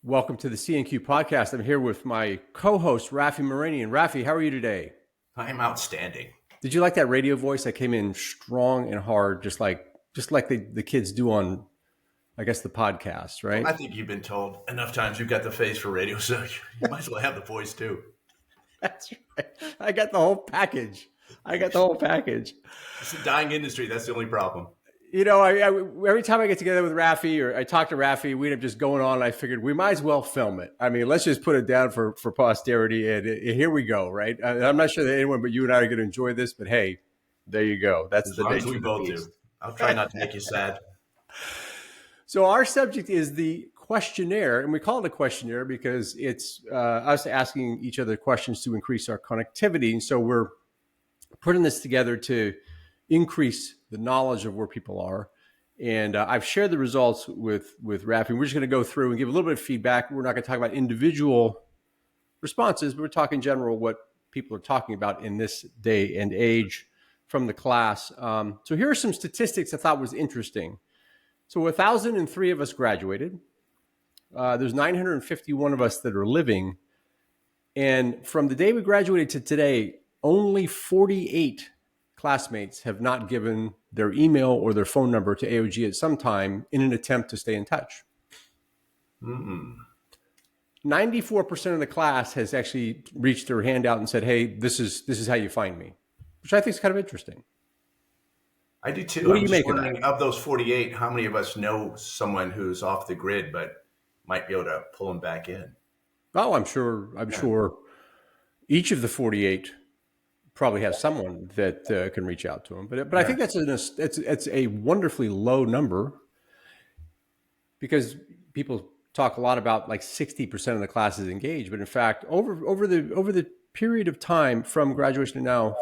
Welcome to the CNQ podcast. I'm here with my co-host, Raffi Moranian. Raffi, how are you today? I'm outstanding. Did you like that radio voice that came in strong and hard, just like the kids do on, I guess, the podcast, right? Well, I think you've been told enough times you've got the face for radio, so you might as well have the voice too. That's right. I got the whole package. It's a dying industry. That's the only problem. You know, I every time I get together with Raffi or I talk to Raffi, we end up just going on. And I figured we might as well film it. I mean, let's just put it down for posterity. And here we go, right? I'm not sure that anyone but you and I are going to enjoy this, but hey, there you go. That's as long as we both do. I'll try not to make you sad. So our subject is the questionnaire, and we call it a questionnaire because it's us asking each other questions to increase our connectivity. And so we're putting this together to increase the knowledge of where people are. And I've shared the results with Raffi. We're just going to go through and give a little bit of feedback. We're not going to talk about individual responses, but we're talking general what people are talking about in this day and age from the class. So here are some statistics I thought was interesting. So 1,003 of us graduated. There's 951 of us that are living. And from the day we graduated to today, only 48 classmates have not given their email or their phone number to AOG at some time in an attempt to stay in touch. 94% of the class has actually reached their hand out and said, hey, this is how you find me, which I think is kind of interesting. I do too. What do you make of that? Of those 48, how many of us know someone who's off the grid but might be able to pull them back in? Oh, I'm sure each of the 48 probably have someone that can reach out to them. But I think it's a wonderfully low number because people talk a lot about like 60% of the class is engaged. But in fact, over the period of time from graduation to now,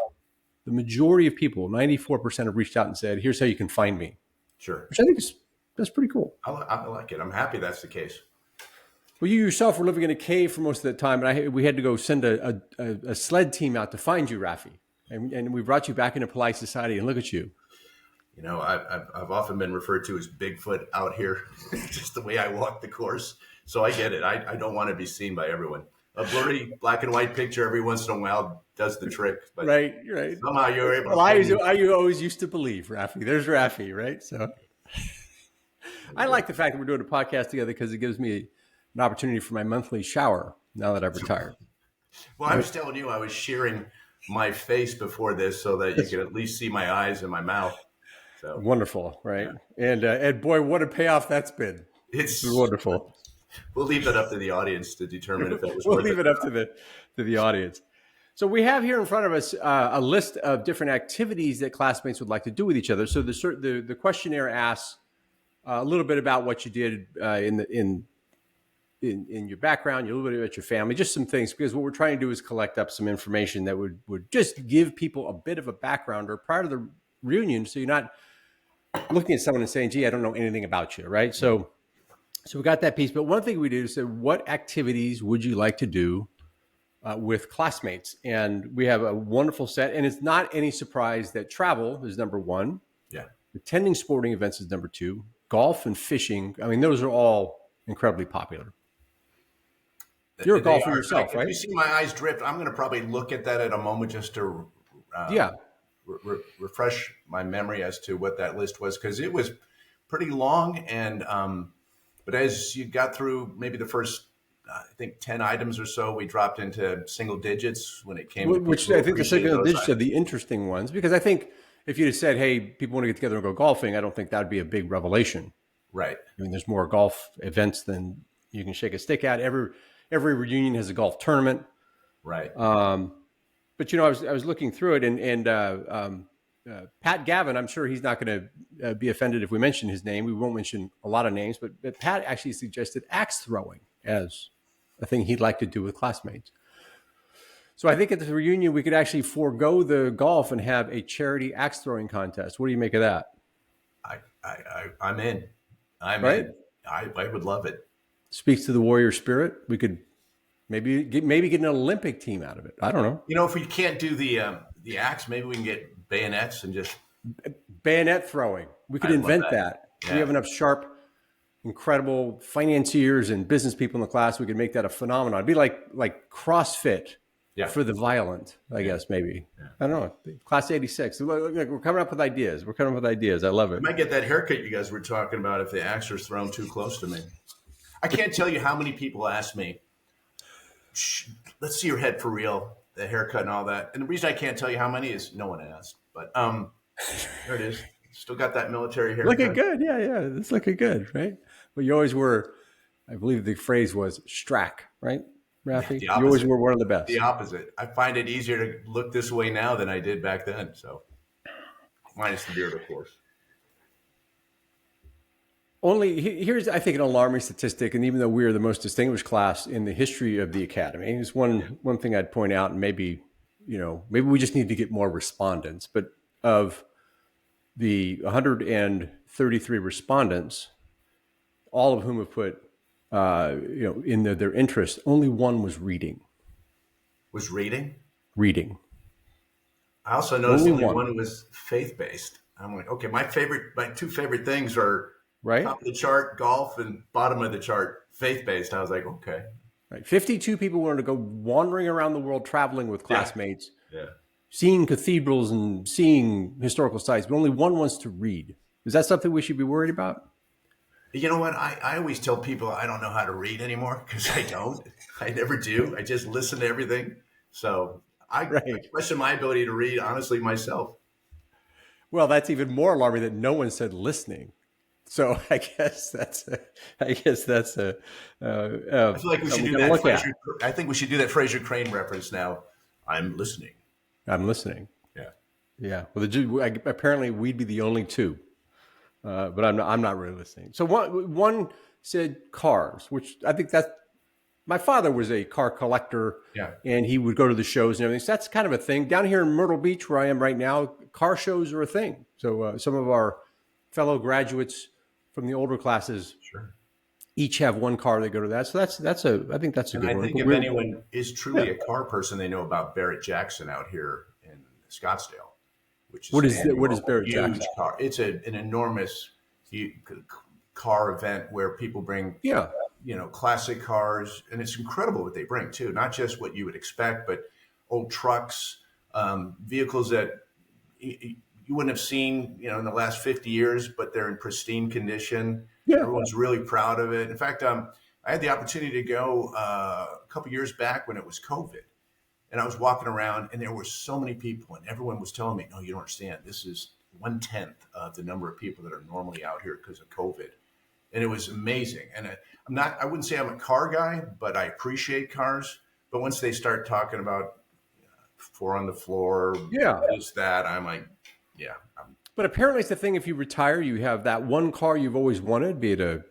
the majority of people, 94%, have reached out and said, here's how you can find me. Sure. Which I think that's pretty cool. I like it. I'm happy that's the case. Well, you yourself were living in a cave for most of the time, and we had to go send a sled team out to find you, Raffi. And we brought you back into polite society, and look at you. You know, I've often been referred to as Bigfoot out here, just the way I walk the course. So I get it. I don't want to be seen by everyone. A blurry black and white picture every once in a while does the trick. But right. Somehow you're able to. Well, I always used to believe, Raffi. There's Raffi, right? So I like the fact that we're doing a podcast together because it gives me an opportunity for my monthly shower now that I've retired. Well, I was telling you I was shearing my face before this so that you could at least see my eyes and my mouth. So wonderful, right? Yeah. And boy, what a payoff that's been. It's wonderful. We'll leave that up to the audience to determine if that was We'll leave it up to the audience. So we have here in front of us a list of different activities that classmates would like to do with each other. So the questionnaire asks a little bit about what you did in your background, a little bit about your family, just some things, because what we're trying to do is collect up some information that would just give people a bit of a background or prior to the reunion, so you're not looking at someone and saying, gee, I don't know anything about you, right? So we got that piece. But one thing we did is say, what activities would you like to do with classmates? And we have a wonderful set. And it's not any surprise that travel is number one. Yeah. Attending sporting events is number two. Golf and fishing, I mean, those are all incredibly popular. You're a golfer yourself, right? If you see my eyes drift, I'm going to probably look at that at a moment just to refresh my memory as to what that list was, because it was pretty long. And but as you got through maybe the first, I think 10 items or so, we dropped into single digits when it came to which I think the single digits are the interesting ones, because I think if you'd have said, hey, people want to get together and go golfing, I don't think that would be a big revelation. Right. I mean, there's more golf events than you can shake a stick at. Every reunion has a golf tournament. Right. But, you know, I was looking through it and Pat Gavin, I'm sure he's not going to be offended if we mention his name. We won't mention a lot of names, but Pat actually suggested axe throwing as a thing he'd like to do with classmates. So I think at the reunion, we could actually forego the golf and have a charity axe throwing contest. What do you make of that? I'm in. I'm right? in. I would love it. Speaks to the warrior spirit. We could maybe get an Olympic team out of it. I don't know. You know, if we can't do the axe, maybe we can get bayonets and just bayonet throwing. We could invent that. Yeah. We have enough sharp incredible financiers and business people in the class, we could make that a phenomenon. It'd be like CrossFit Yeah. for the violent, I guess, maybe. Yeah. I don't know. Class 86. Look, we're coming up with ideas. I love it. I might get that haircut you guys were talking about if the axe is thrown too close to me. I can't tell you how many people ask me, let's see your head for real, the haircut and all that. And the reason I can't tell you how many is no one asked. But there it is. Still got that military haircut. Looking good. Yeah. It's looking good, right? But you always were, I believe the phrase was strack, right, Raffi? You always were one of the best. The opposite. I find it easier to look this way now than I did back then. So minus the beard, of course. Here's, I think, an alarming statistic, and even though we are the most distinguished class in the history of the academy, is one thing I'd point out, and maybe we just need to get more respondents. But of the 133 respondents, all of whom have put, in their interest, only one was reading. Was reading? Reading. I also noticed only one was faith-based. I'm like, okay, my two favorite things are top of the chart, golf, and bottom of the chart, faith-based. I was like, okay. Right. 52 people wanted to go wandering around the world, traveling with classmates, yeah. Seeing cathedrals and seeing historical sites, but only one wants to read. Is that something we should be worried about? You know what? I always tell people I don't know how to read anymore because I don't. I never do. I just listen to everything. So I question my ability to read, honestly, myself. Well, that's even more alarming that no one said listening. So I guess that's I feel like we should do that. I think we should do that Fraser Crane reference now. I'm listening. Yeah. Well, apparently we'd be the only two, but I'm not really listening. So one said cars, which I think my father was a car collector, and he would go to the shows and everything. So that's kind of a thing down here in Myrtle Beach, where I am right now. Car shows are a thing. So some of our fellow graduates from the older classes each have one car. They go to that. So I think that's a good one. I think if anyone is truly a car person, they know about Barrett-Jackson out here in Scottsdale, which is what is Barrett-Jackson? Car. It's an enormous car event where people bring classic cars, and it's incredible what they bring too. Not just what you would expect, but old trucks, vehicles that you wouldn't have seen, in the last 50 years, but they're in pristine condition. Yeah. Everyone's really proud of it. In fact, I had the opportunity to go a couple years back when it was COVID, and I was walking around, and there were so many people, and everyone was telling me, "No, you don't understand. This is 1/10 of the number of people that are normally out here because of COVID," and it was amazing. And I wouldn't say I'm a car guy, but I appreciate cars. But once they start talking about four on the floor, this, that, I'm like, but apparently it's the thing. If you retire, you have that one car you've always wanted, be it a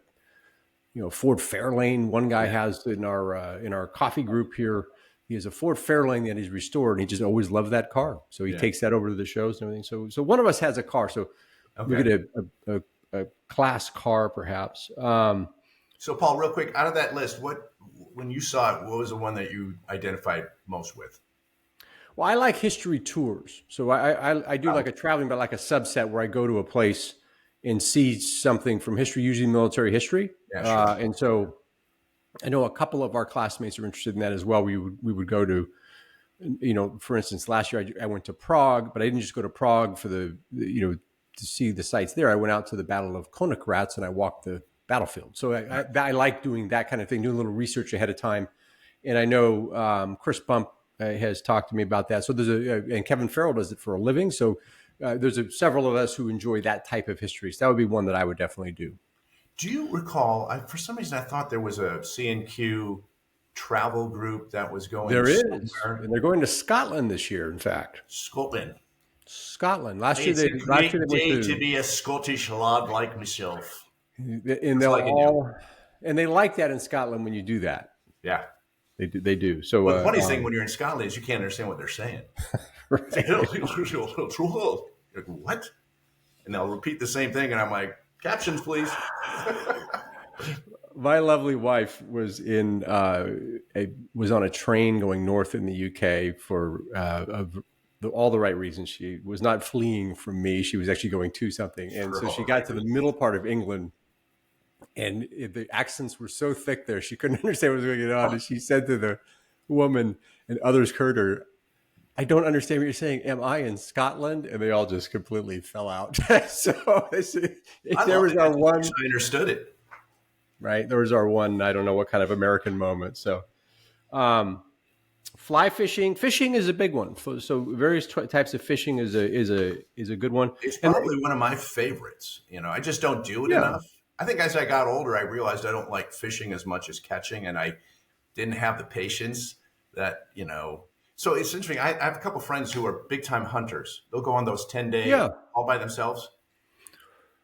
Ford Fairlane. One guy has in our coffee group here. He has a Ford Fairlane that he's restored, and he just always loved that car. So he takes that over to the shows and everything. So one of us has a car. So we get a class car, perhaps. So Paul, real quick, out of that list, when you saw it, what was the one that you identified most with? Well, I like history tours. So I do like a traveling, but like a subset where I go to a place and see something from history, usually military history. Yeah, sure. And so I know a couple of our classmates are interested in that as well. We would go to, for instance, last year I went to Prague, but I didn't just go to Prague for to see the sites there. I went out to the Battle of Konigratz and I walked the battlefield. So I like doing that kind of thing, doing a little research ahead of time. And I know Chris Bump has talked to me about that. So and Kevin Farrell does it for a living. So there's several of us who enjoy that type of history. So that would be one that I would definitely do. Do you recall, for some reason, I thought there was a CNQ travel group that was going There somewhere. Is. And they're going to Scotland this year, in fact. Scotland. Last year they went to be a Scottish lad like myself. And they like that in Scotland when you do that. Yeah. They do. So the funniest thing when you're in Scotland is you can't understand what they're saying. Like, what? And they'll repeat the same thing, and I'm like, captions, please. My lovely wife was was on a train going north in the UK for all the right reasons. She was not fleeing from me. She was actually going to something, and so she got to the middle part of England. and the accents were so thick there, she couldn't understand what was going on. And she said to the woman, and others heard her, "I don't understand what you're saying. Am I in Scotland?" And they all just completely fell out. So I there love was it. our one, I understood it. right? There was our one, I don't know what kind of American moment. So, fly fishing. Fishing is a big one. So various types of fishing is a good one. It's And probably one of my favorites. I just don't do it yeah, enough. I think as I got older, I realized I don't like fishing as much as catching, and I didn't have the patience that. So it's interesting. I have a couple friends who are big time hunters. They'll go on those 10-day yeah, all by themselves.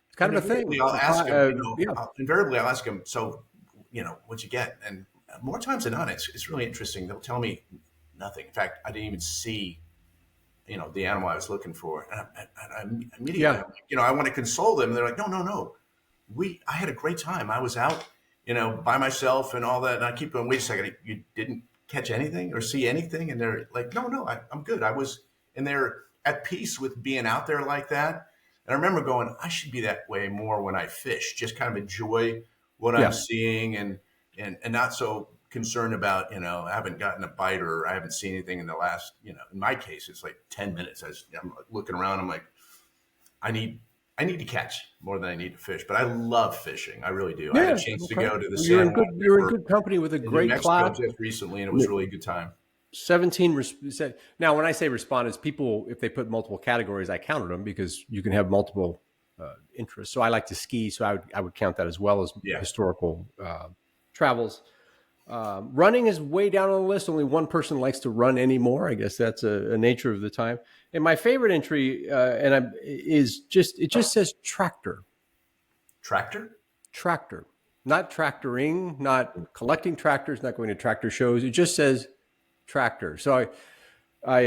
it's kind And of a thing. invariably, I'll ask them, Yeah, invariably, I'll ask them, so, what'd you get? And more times than not, it's really interesting. They'll tell me nothing. In fact, I didn't even see, the animal I was looking for. And I immediately, yeah, I want to console them. And they're like, no, no, no. I had a great time. I was out, by myself and all that. And I keep going, wait a second, you didn't catch anything or see anything? And they're like, no, no, I'm good. And they're at peace with being out there like that. And I remember going, I should be that way more when I fish, just kind of enjoy what I'm yeah, seeing and not so concerned about, I haven't gotten a bite or I haven't seen anything in the last, in my case, it's like 10 minutes. I'm looking around, I'm like, I need to catch more than I need to fish, but I love fishing. I really do. I had yeah. a chance to Okay. go to the Well, San Juan you're in River good company with a in New great Mexico class. just recently, and it was really a good time. 17 now when I say respondents, people, if they put multiple categories, I counted them because you can have multiple interests. So I like to ski, so I would count that as well as Yeah. historical travels. Running is way down on the list. Only one person likes to run anymore. I guess that's a nature of the time. And my favorite entry it just says tractor. Tractor, not tractoring, not collecting tractors, not going to tractor shows. It just says tractor. So I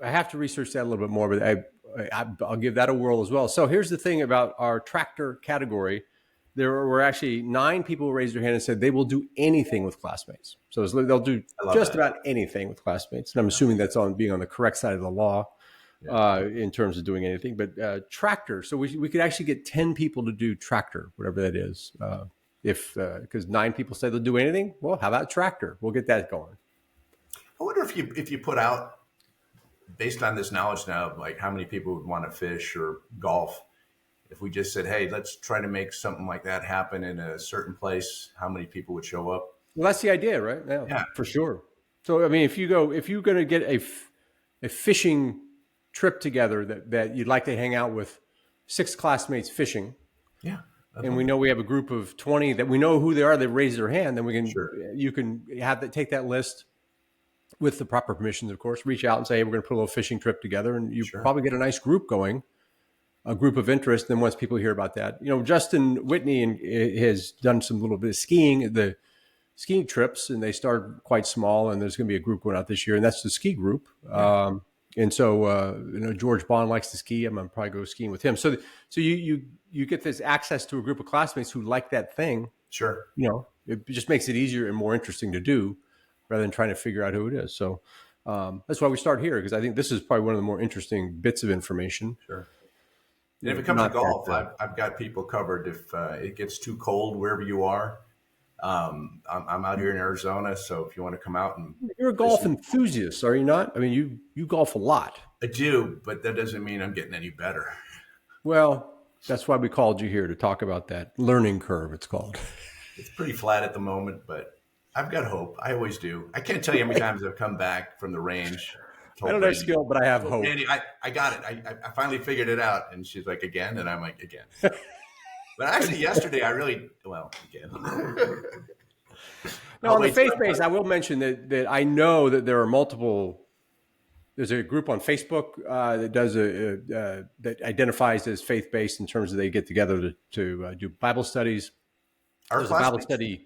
have to research that a little bit more, but I'll give that a whirl as well. So here's the thing about our tractor category. There were actually 9 people who raised their hand and said they will do anything with classmates. So they'll do just about anything with classmates. And I'm assuming that's on being on the correct side of the law in terms of doing anything. But tractor, so we could actually get 10 people to do tractor, whatever that is. Because 9 people say they'll do anything. Well, how about tractor? We'll get that going. I wonder if you put out, based on this knowledge now, like how many people would want to fish or golf, if we just said, hey, let's try to make something like that happen in a certain place, how many people would show up? Well, that's the idea, right? Yeah, for sure. So, I mean, if you're going to get a fishing trip together that you'd like to hang out with 6 classmates fishing, yeah, and we know we have a group of 20 that we know who they are, they raise their hand, then you can take that list with the proper permissions, of course, reach out and say, hey, we're going to put a little fishing trip together, and you probably get a nice group going. A group of interest. Then once people hear about that, Justin Whitney has done some little bit of skiing, the skiing trips, and they start quite small. And there's going to be a group going out this year, and that's the ski group. Yeah. And so, George Bond likes to ski. I'm going to probably go skiing with him. So you get this access to a group of classmates who like that thing. Sure. It just makes it easier and more interesting to do rather than trying to figure out who it is. So that's why we start here, because I think this is probably one of the more interesting bits of information. Sure. And if it comes to golf, I've got people covered. If it gets too cold wherever you are, I'm out here in Arizona. So if you want to come out and you're a golf enthusiast, are you not? I mean, you golf a lot. I do, but that doesn't mean I'm getting any better. Well, that's why we called you here to talk about that learning curve. It's called. It's pretty flat at the moment, but I've got hope. I always do. I can't tell you how many times I've come back from the range. I don't have skill, but I have hope. Randy, I got it. I finally figured it out. And she's like, again? And I'm like, again. But actually, yesterday, again. Now, on the faith base, I will mention that I know that there are multiple. There's a group on Facebook that does that identifies as faith based in terms of they get together to do Bible studies. There's a Bible study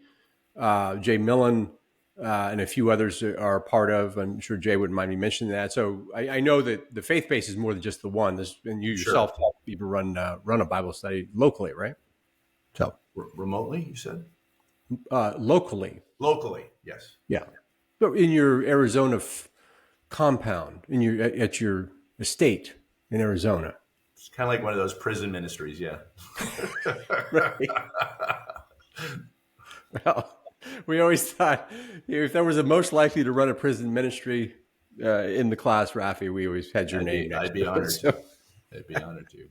Jay Millen and a few others are part of. I'm sure Jay wouldn't mind me mentioning that. So I know that the faith base is more than just the one. And you yourself even run a Bible study locally, right? So remotely, you said? Locally. Locally, yes. Yeah. So in your Arizona compound, at your estate in Arizona. It's kind of like one of those prison ministries. Yeah. Right. Well, we always thought if there was a most likely to run a prison ministry in the class, Raffi, we always had your name next I'd be to it. honored to. I'd be honored to.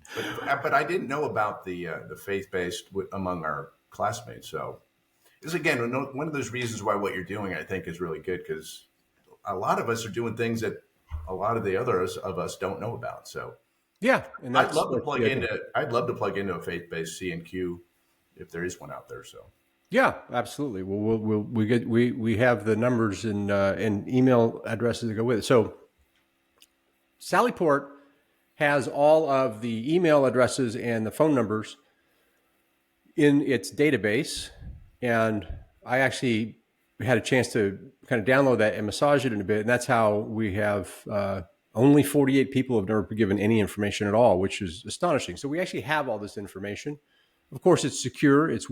But I didn't know about the faith based among our classmates. So this again one of those reasons why what you're doing I think is really good, because a lot of us are doing things that a lot of the others of us don't know about. So Yeah, and I'd that's love to that's plug the into idea. I'd love to plug into a faith based CNQ if there is one out there. So Yeah, absolutely. Well, we have the numbers and email addresses that go with it. So Sallyport has all of the email addresses and the phone numbers in its database, and I actually had a chance to kind of download that and massage it in a bit, and that's how we have only 48 people have never been given any information at all, which is astonishing. So we actually have all this information. Of course, it's secure. It's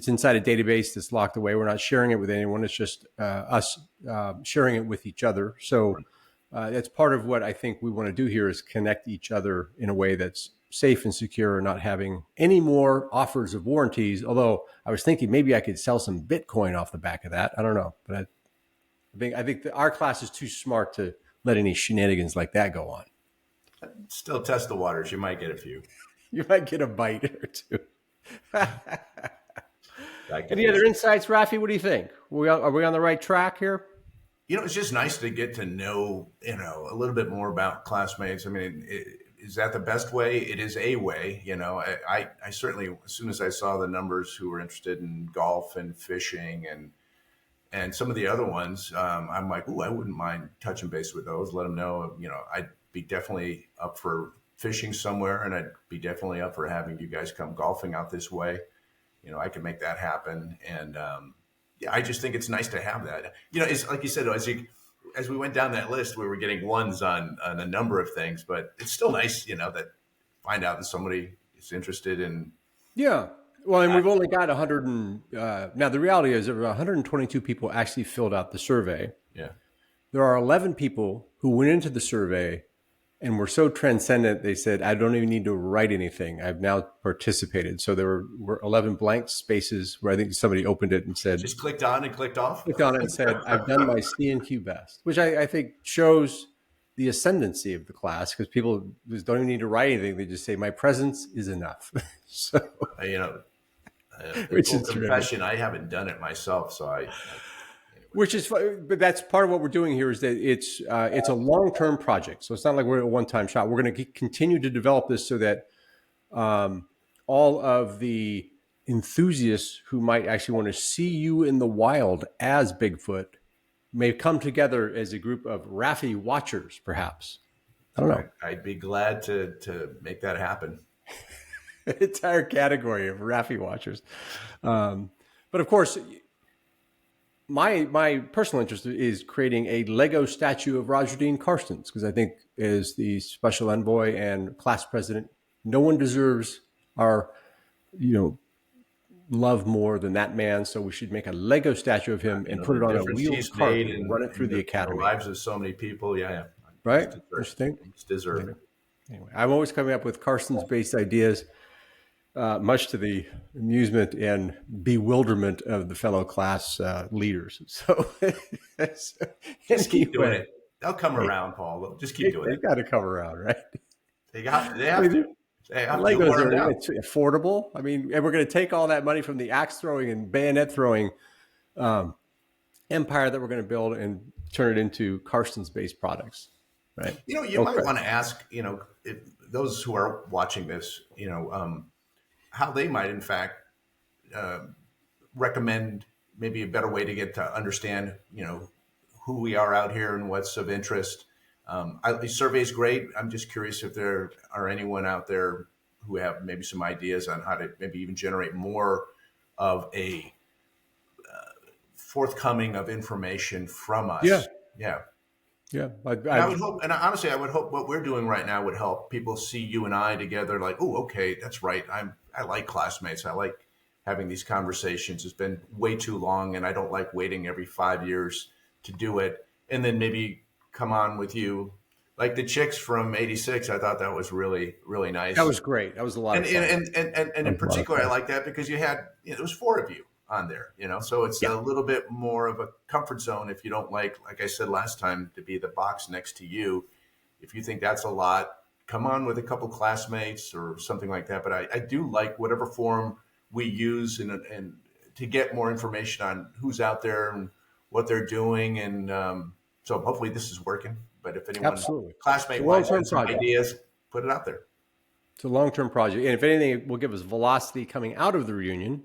inside a database that's locked away. We're not sharing it with anyone. It's just us sharing it with each other. So that's part of what I think we want to do here is connect each other in a way that's safe and secure, not having any more offers of warranties. Although I was thinking maybe I could sell some Bitcoin off the back of that. I don't know, but I think that our class is too smart to let any shenanigans like that go on. still test the waters. You might get a few. You might get a bite or two. Back to Any other fish. insights, Raffi? What do you think? Are we on the right track here? It's just nice to get to know, a little bit more about classmates. I mean, is that the best way? It is a way, I certainly, as soon as I saw the numbers who were interested in golf and fishing and some of the other ones, I'm like, ooh, I wouldn't mind touching base with those. Let them know, I'd be definitely up for fishing somewhere, and I'd be definitely up for having you guys come golfing out this way. I can make that happen. And yeah, I just think it's nice to have that. It's like you said, as we went down that list, we were getting ones on a number of things, but it's still nice, that find out that somebody is interested in. Yeah. Well, and we've only got 100 and now the reality is there were 122 people actually filled out the survey. Yeah. There are 11 people who went into the survey and were so transcendent they said, I don't even need to write anything. I've now participated. So there were 11 blank spaces where I think somebody opened it and said, Just clicked on and clicked off. clicked on it and said, I've done my CNQ best, which I think shows the ascendancy of the class, because people just don't even need to write anything. They just say, my presence is enough. So, which Full is confession, I haven't done it myself. So which is, but that's part of what we're doing here is that it's a long-term project. So it's not like we're a one-time shot. We're going to continue to develop this so that all of the enthusiasts who might actually want to see you in the wild as Bigfoot may come together as a group of Raffi watchers, perhaps. I don't know. I'd be glad to make that happen. Entire category of Raffi watchers. But of course, my personal interest is creating a Lego statue of Roger Dean Carstens, because I think as the special envoy and class president, no one deserves our, love more than that man. So we should make a Lego statue of him and put it on a wheeled cart and run it through the academy. The lives of so many people. Yeah. Right? Interesting. It's deserving. Anyway, I'm always coming up with Carstens-based ideas, much to the amusement and bewilderment of the fellow class leaders. So, just keep doing it. They'll come around, Paul. Just keep doing it. They got to come around, right? They have to. Legos are affordable. I mean, and we're going to take all that money from the axe throwing and bayonet throwing empire that we're going to build and turn it into Carstens-based products, right? You might want to ask, if those who are watching this, how they might, in fact, recommend maybe a better way to get to understand, who we are out here and what's of interest. The survey is great. I'm just curious if there are anyone out there who have maybe some ideas on how to maybe even generate more of a forthcoming of information from us. Yeah. I would hope, and honestly, I would hope what we're doing right now would help people see you and I together. Like, oh, okay, that's right. I like classmates. I like having these conversations. It's been way too long, and I don't like waiting every 5 years to do it. And then maybe come on with you like the chicks from '86. I thought that was really really That nice. was great. That was a lot And of fun. and That in was a lot of particular, I fun. like that because you had there was four of you on there, so it's Yeah, a little bit more of a comfort zone if you don't like I said last time, to be the box next to you. If you think that's a lot, come on with a couple classmates or something like that. But I do like whatever forum we use and to get more information on who's out there and what they're doing. And so hopefully this is working. But if anyone absolutely. It's a classmate wise long-term has some project. ideas, put it out there. It's a long-term project. And if anything, it will give us velocity coming out of the reunion.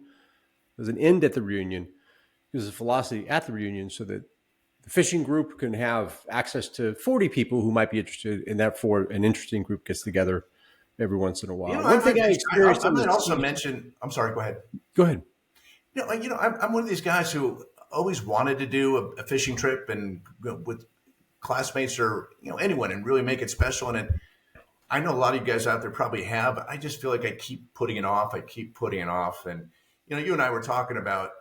There's an end at the reunion. Gives us velocity at the reunion so that the fishing group can have access to 40 people who might be interested, and therefore an interesting group gets together every once in a while. I One might thing I mention, experienced I on the might also ski. mention. I'm sorry. Go ahead. Go ahead. I'm one of these guys who always wanted to do a fishing trip and go with classmates or anyone and really make it special. And I know a lot of you guys out there probably have, but I just feel like I keep putting it off. I keep putting it off. And you and I were talking about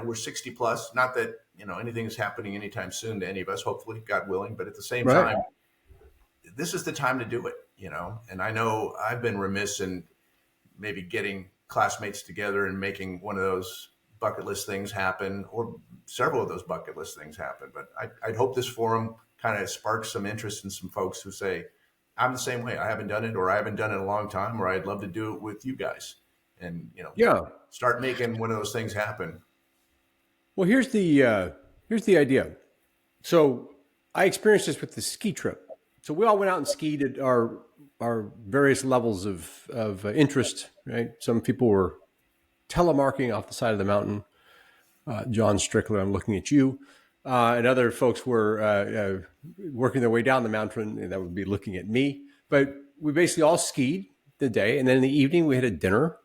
we're 60 plus. Not that anything is happening anytime soon to any of us, hopefully, God willing. But at the same Right. time, this is the time to do it. And I know I've been remiss in maybe getting classmates together and making one of those bucket list things happen, or several of those bucket list things happen. But I'd hope this forum kind of sparks some interest in some folks who say, I'm the same way. I haven't done it, or I haven't done it in a long time, or I'd love to do it with you guys. And, Yeah. start making one of those things happen. Well, here's the idea. So I experienced this with the ski trip. So we all went out and skied at our various levels of interest. Right. Some people were telemarking off the side of the mountain. John Strickler, I'm looking at you. And other folks were working their way down the mountain, and that would be looking at me. But we basically all skied the day, and then in the evening we had a dinner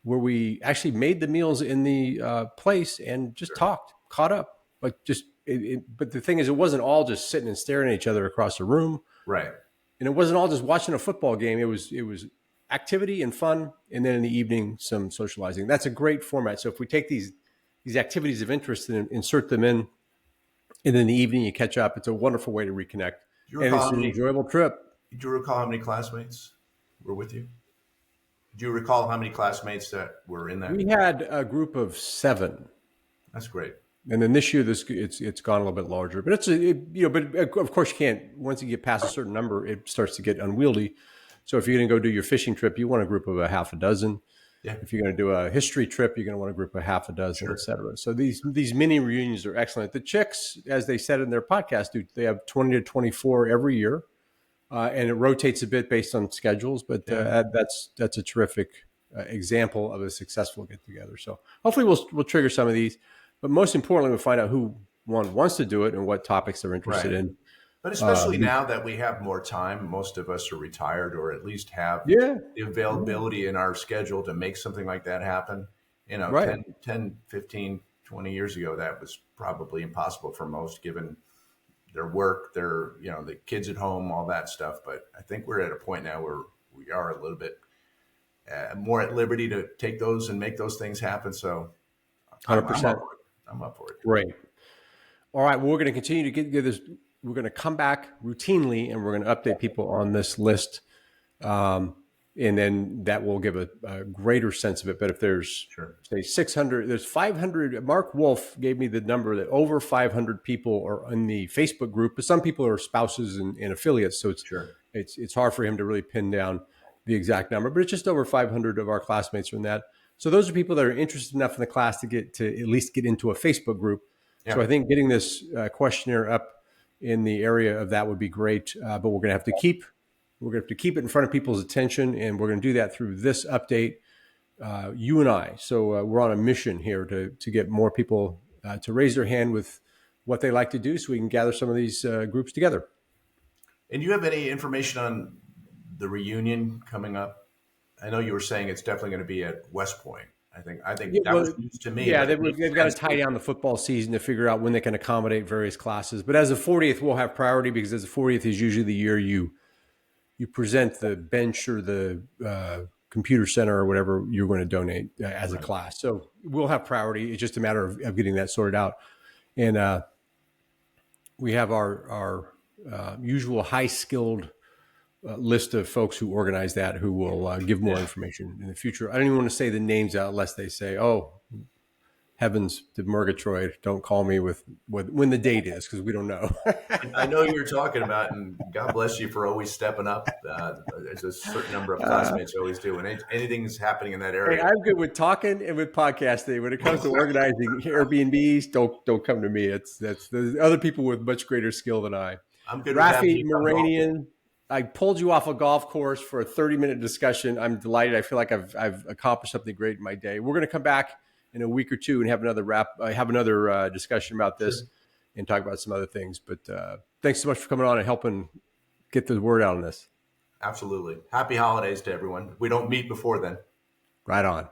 where we actually made the meals in the place and just Sure. talked, caught up. Like but the thing is, it wasn't all just sitting and staring at each other across the room, Right. and it wasn't all just watching a football game. It was activity and fun, and then in the evening some socializing. That's a great format. So if we take these activities of interest and insert them in, and in the evening you catch up, it's a wonderful way to reconnect, Do you and recall it's how an many, enjoyable trip. do you recall how many classmates were with you? Do you recall how many classmates that were in that? We had a group of 7. That's great. And then this year, it's gone a little bit larger, but but of course you can't. Once you get past a certain number, it starts to get unwieldy. So if you're going to go do your fishing trip, you want a group of a half a dozen. Yeah. If you're going to do a history trip, you're going to want a group of half a dozen, Sure. et cetera. So these mini reunions are excellent. The chicks, as they said in their podcast, they have 20 to 24 every year, and it rotates a bit based on schedules. But that's a terrific example of a successful get together. So hopefully we'll trigger some of these. But most importantly, we'll find out who one wants to do it and what topics they're interested Right. in. But especially now that we have more time, most of us are retired or at least have Yeah, the availability in our schedule to make something like that happen. right. 10, 15, 20 years ago, that was probably impossible for most given their work, the kids at home, all that stuff. But I think we're at a point now where we are a little bit more at liberty to take those and make those things happen. So I'm up 100%. for it. I'm up for it. Great. All right. Well, we're going to continue to get this. We're going to come back routinely and we're going to update people on this list. And then that will give a greater sense of it. But if there's, Sure. say, 600, there's 500. Mark Wolf gave me the number that over 500 people are in the Facebook group, but some people are spouses and affiliates. So Sure. it's hard for him to really pin down the exact number, but it's just over 500 of our classmates are in that. So those are people that are interested enough in the class to at least get into a Facebook group. Yeah. So I think getting this questionnaire up in the area of that would be great. But we're going to have to keep it in front of people's attention, and we're going to do that through this update. You and I. So we're on a mission here to get more people to raise their hand with what they like to do, so we can gather some of these groups together. And do you have any information on the reunion coming up? I know you were saying it's definitely going to be at West Point. I think that was news to me. Yeah, but they've got to tie down the football season to figure out when they can accommodate various classes. But as the 40th, we'll have priority because as the 40th is usually the year you present the bench or the computer center or whatever you're going to donate as a class. So we'll have priority. It's just a matter of getting that sorted out. And we have our usual high skilled list of folks who organize that who will give more information in the future. I don't even want to say the names out unless they say, "Oh, heavens to Murgatroyd, don't call me with when the date is," because we don't know. I know you're talking about, and God bless you for always stepping up. There's a certain number of classmates who always do, and anything is happening in that Hey, area. I'm good with talking and with podcasting. When it comes to organizing Airbnbs, don't come to me. That's the other people with much greater skill than I. I'm good with having Raffi you come golf. Moranian, I pulled you off a golf course for a 30-minute discussion. I'm delighted. I feel like I've accomplished something great in my day. We're going to come back in a week or two and have another discussion about this and talk about some other things. But thanks so much for coming on and helping get the word out on this. Absolutely. Happy holidays to everyone. We don't meet before then. Right on.